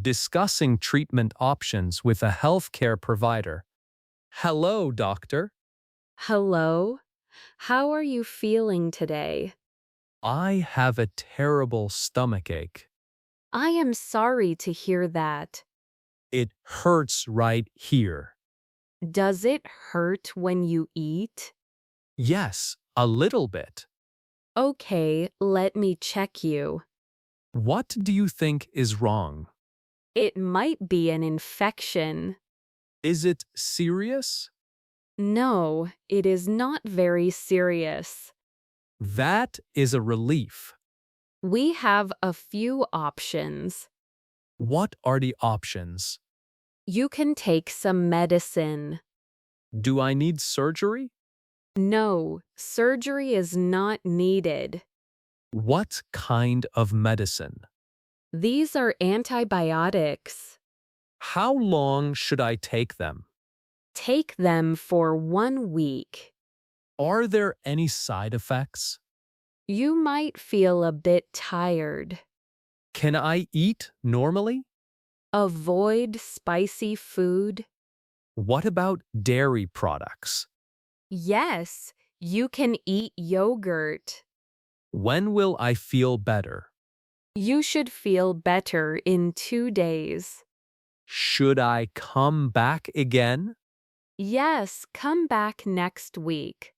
Discussing treatment options with a healthcare provider. Hello, doctor. Hello? How are you feeling today? I have a terrible stomachache. I am sorry to hear that. It hurts right here. Does it hurt when you eat? Yes, a little bit. Okay, let me check you. What do you think is wrong? It might be an infection. Is it serious? No, it is not very serious. That is a relief. We have a few options. What are the options? You can take some medicine. Do I need surgery? No, surgery is not needed. What kind of medicine? These are antibiotics. How long should I take them? Take them for 1 week. Are there any side effects? You might feel a bit tired. Can I eat normally? Avoid spicy food. What about dairy products? Yes, you can eat yogurt. When will I feel better? You should feel better in 2 days. Should I come back again? Yes, come back next week.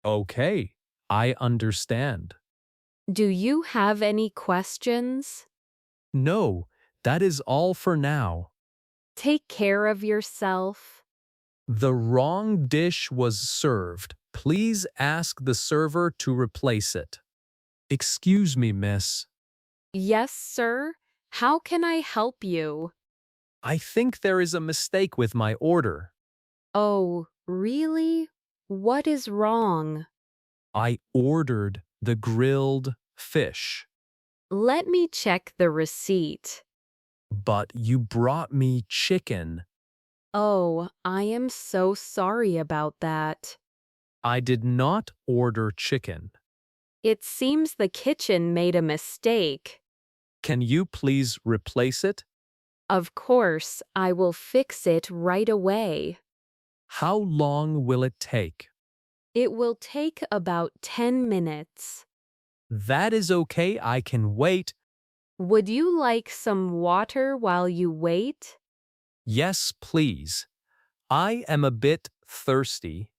Okay, I understand. Do you have any questions? No, that is all for now. Take care of yourself. The wrong dish was served. Please ask the server to replace it. Excuse me, miss. Yes, sir. How can I help you? I think there is a mistake with my order. Oh, really? What is wrong? I ordered the grilled fish, Let me check the receipt. but you brought me chicken. Oh, I am so sorry about that. I did not order chicken. It seems the kitchen made a mistake. Can you please replace it? Of course, I will fix it right away. How long will it take? It will take about 10 minutes. That is okay, I can wait. Would you like some water while you wait? Yes, please. I am a bit thirsty.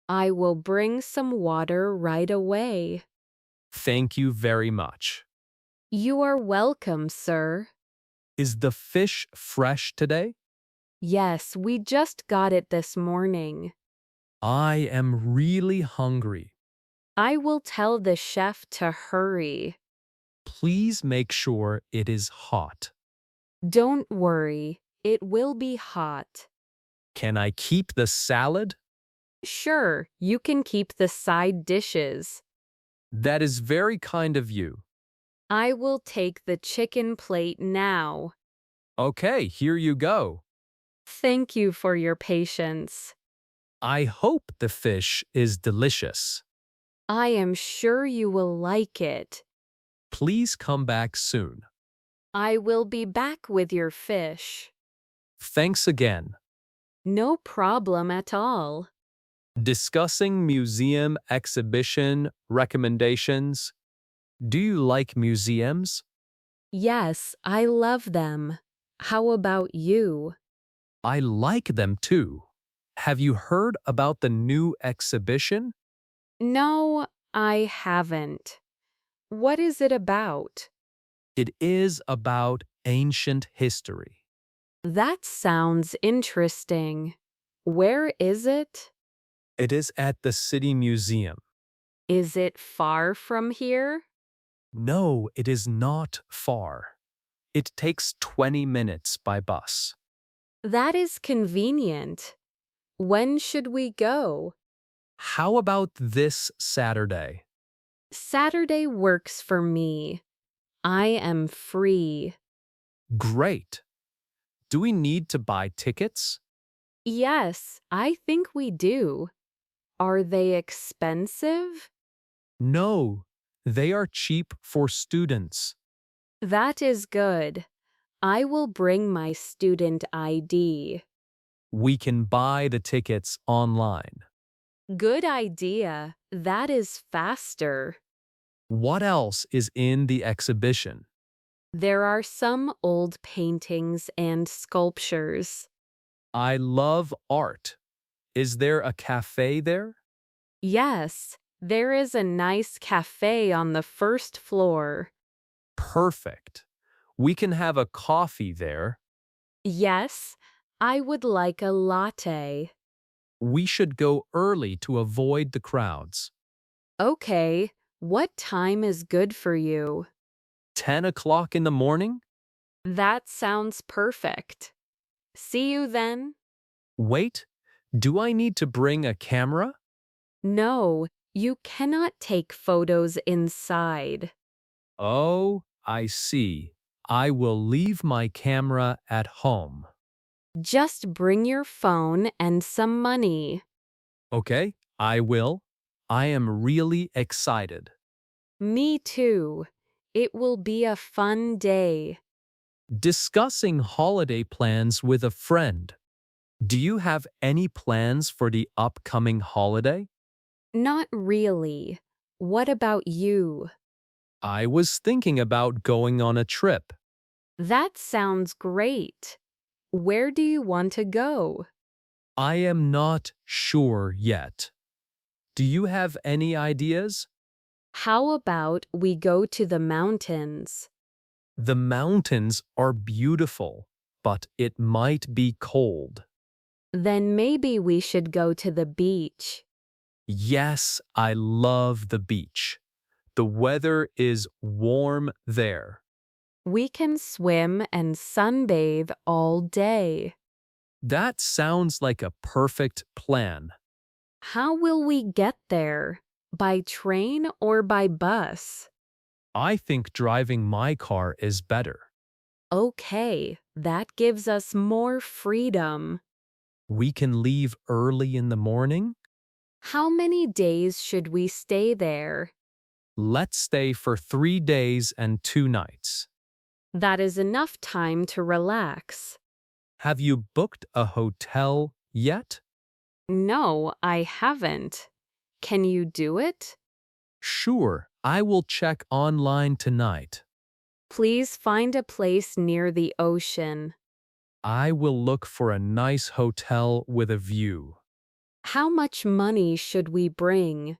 I will bring some water right away. Thank you very much. You are welcome, sir. Is the fish fresh today? Yes, we just got it this morning. I am really hungry. I will tell the chef to hurry. Please make sure it is hot. Don't worry, it will be hot. Can I keep the salad? Sure, you can keep the side dishes. That is very kind of you. I will take the chicken plate now. Okay, here you go. Thank you for your patience. I hope the fish is delicious. I am sure you will like it. Please come back soon. I will be back with your fish. Thanks again. No problem at all. Discussing museum exhibition recommendations. Do you like museums? Yes, I love them. How about you? I like them too. Have you heard about the new exhibition? No, I haven't. What is it about? It is about ancient history. That sounds interesting. Where is it? It is at the City Museum. Is it far from here? No, it is not far. It takes 20 minutes by bus. That is convenient. When should we go? How about this Saturday? Saturday works for me. I am free. Great. Do we need to buy tickets? Yes, I think we do. Are they expensive? No, they are cheap for students. That is good. I will bring my student ID. We can buy the tickets online. Good idea. That is faster. What else is in the exhibition? There are some old paintings and sculptures. I love art. Is there a cafe there? Yes, there is a nice cafe on the first floor. Perfect. We can have a coffee there. Yes, I would like a latte. We should go early to avoid the crowds. Okay, what time is good for you? 10 o'clock in the morning? That sounds perfect. See you then? Wait, do I need to bring a camera? No, you cannot take photos inside. Oh, I see. I will leave my camera at home. Just bring your phone and some money. Okay, I will. I am really excited. Me too. It will be a fun day. Discussing holiday plans with a friend. Do you have any plans for the upcoming holiday? Not really. What about you? I was thinking about going on a trip. That sounds great. Where do you want to go? I am not sure yet. Do you have any ideas? How about we go to the mountains? The mountains are beautiful, but it might be cold. Then maybe we should go to the beach. Yes, I love the beach. The weather is warm there. We can swim and sunbathe all day. That sounds like a perfect plan. How will we get there? By train or by bus? I think driving my car is better. Okay, that gives us more freedom. We can leave early in the morning. How many days should we stay there? Let's stay for 3 days and 2 nights. That is enough time to relax. Have you booked a hotel yet? No, I haven't. Can you do it? Sure, I will check online tonight. Please find a place near the ocean. I will look for a nice hotel with a view. How much money should we bring?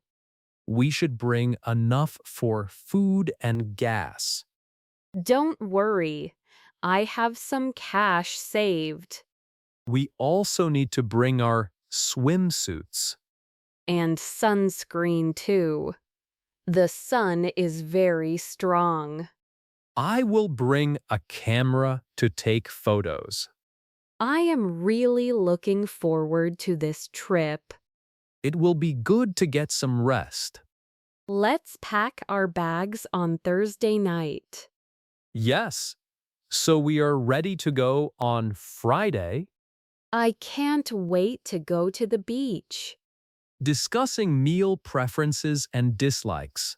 We should bring enough for food and gas. Don't worry. I have some cash saved. We also need to bring our swimsuits. And sunscreen too. The sun is very strong. I will bring a camera to take photos. I am really looking forward to this trip. It will be good to get some rest. Let's pack our bags on Thursday night. Yes, so we are ready to go on Friday. I can't wait to go to the beach. Discussing meal preferences and dislikes.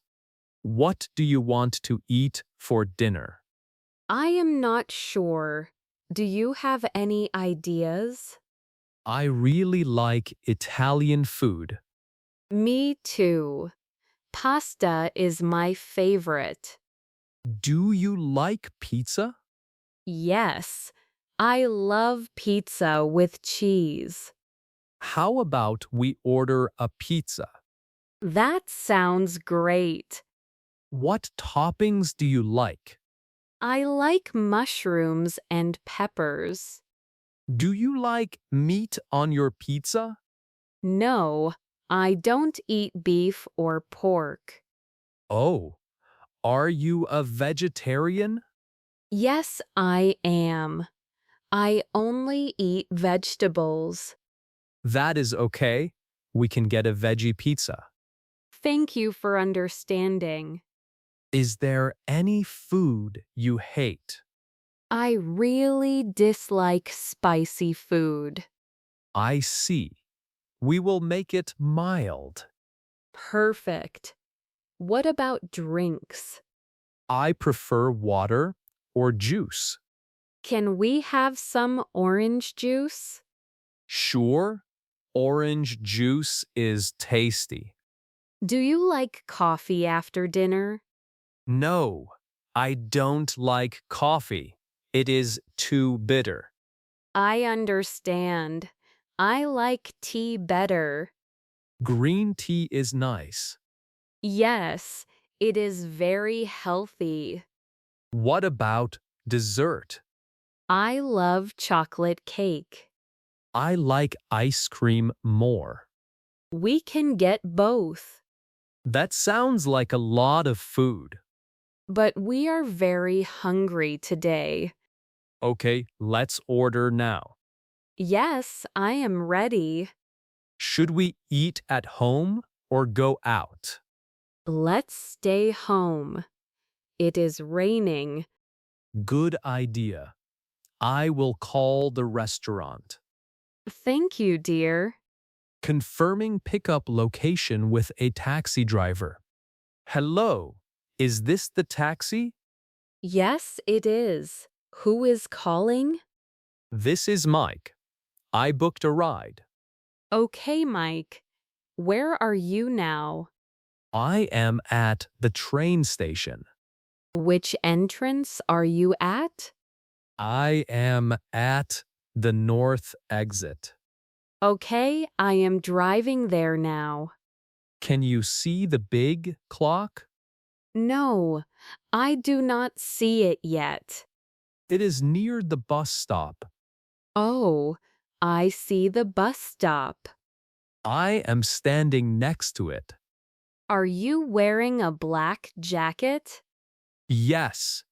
What do you want to eat for dinner? I am not sure. Do you have any ideas? I really like Italian food. Me too. Pasta is my favorite. Do you like pizza? Yes, I love pizza with cheese. How about we order a pizza? That sounds great. What toppings do you like? I like mushrooms and peppers. Do you like meat on your pizza? No, I don't eat beef or pork. Oh, are you a vegetarian? Yes, I am. I only eat vegetables. That is okay. We can get a veggie pizza. Thank you for understanding. Is there any food you hate? I really dislike spicy food. I see. We will make it mild. Perfect. What about drinks? I prefer water or juice. Can we have some orange juice? Sure, orange juice is tasty. Do you like coffee after dinner? No, I don't like coffee. It is too bitter. I understand. I like tea better. Green tea is nice. Yes, it is very healthy. What about dessert? I love chocolate cake. I like ice cream more. We can get both. That sounds like a lot of food. But we are very hungry today. Okay, let's order now. Yes, I am ready. Should we eat at home or go out? Let's stay home. It is raining. Good idea. I will call the restaurant. Thank you, dear. Confirming pickup location with a taxi driver. Hello, is this the taxi? Yes, it is. Who is calling? This is Mike. I booked a ride. Okay, Mike. Where are you now? I am at the train station. Which entrance are you at? I am at the north exit. Okay, I am driving there now. Can you see the big clock? No, I do not see it yet. It is near the bus stop. Oh, I see the bus stop. I am standing next to it. Are you wearing a black jacket? Yes,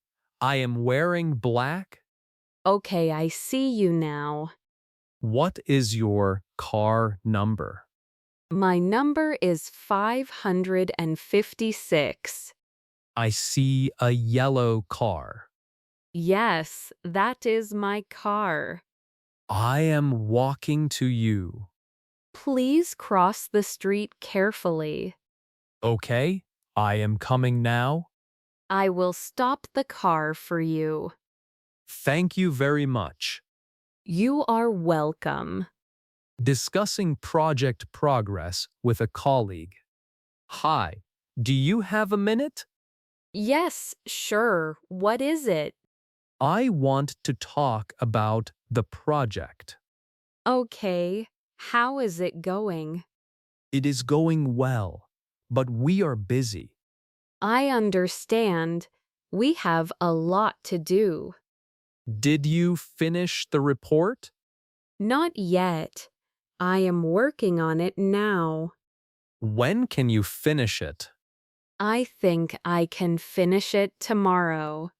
I am wearing black. Okay, I see you now. What is your car number? My number is 556. I see a yellow car. Yes, that is my car. I am walking to you. Please cross the street carefully. Okay, I am coming now. I will stop the car for you. Thank you very much. You are welcome. Discussing project progress with a colleague. Hi, do you have a minute? Yes, sure. What is it? I want to talk about the project. Okay. How is it going? It is going well, but we are busy. I understand. We have a lot to do. Did you finish the report? Not yet. I am working on it now. When can you finish it? I think I can finish it tomorrow.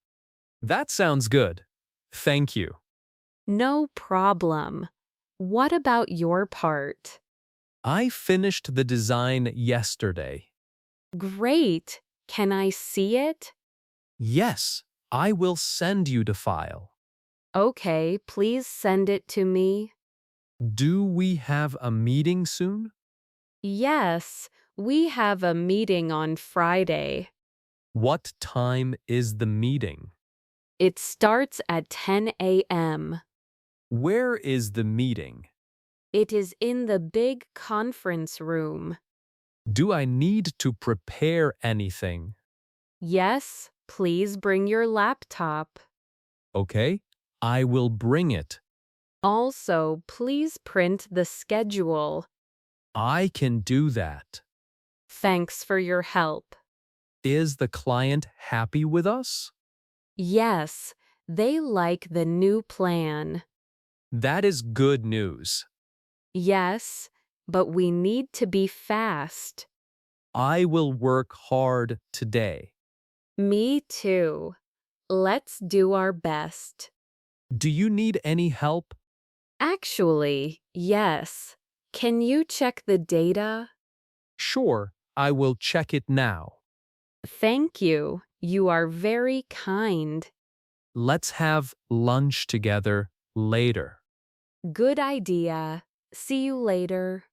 That sounds good. Thank you. No problem. What about your part? I finished the design yesterday. Great. Can I see it? Yes, I will send you the file. Okay, please send it to me. Do we have a meeting soon? Yes, we have a meeting on Friday. What time is the meeting? It starts at 10 a.m. Where is the meeting? It is in the big conference room. Do I need to prepare anything? Yes, please bring your laptop. Okay, I will bring it. Also, please print the schedule. I can do that. Thanks for your help. Is the client happy with us? Yes, they like the new plan. That is good news. Yes, but we need to be fast. I will work hard today. Me too. Let's do our best. Do you need any help? Actually, yes. Can you check the data? Sure, I will check it now. Thank you. You are very kind. Let's have lunch together later. Good idea. See you later.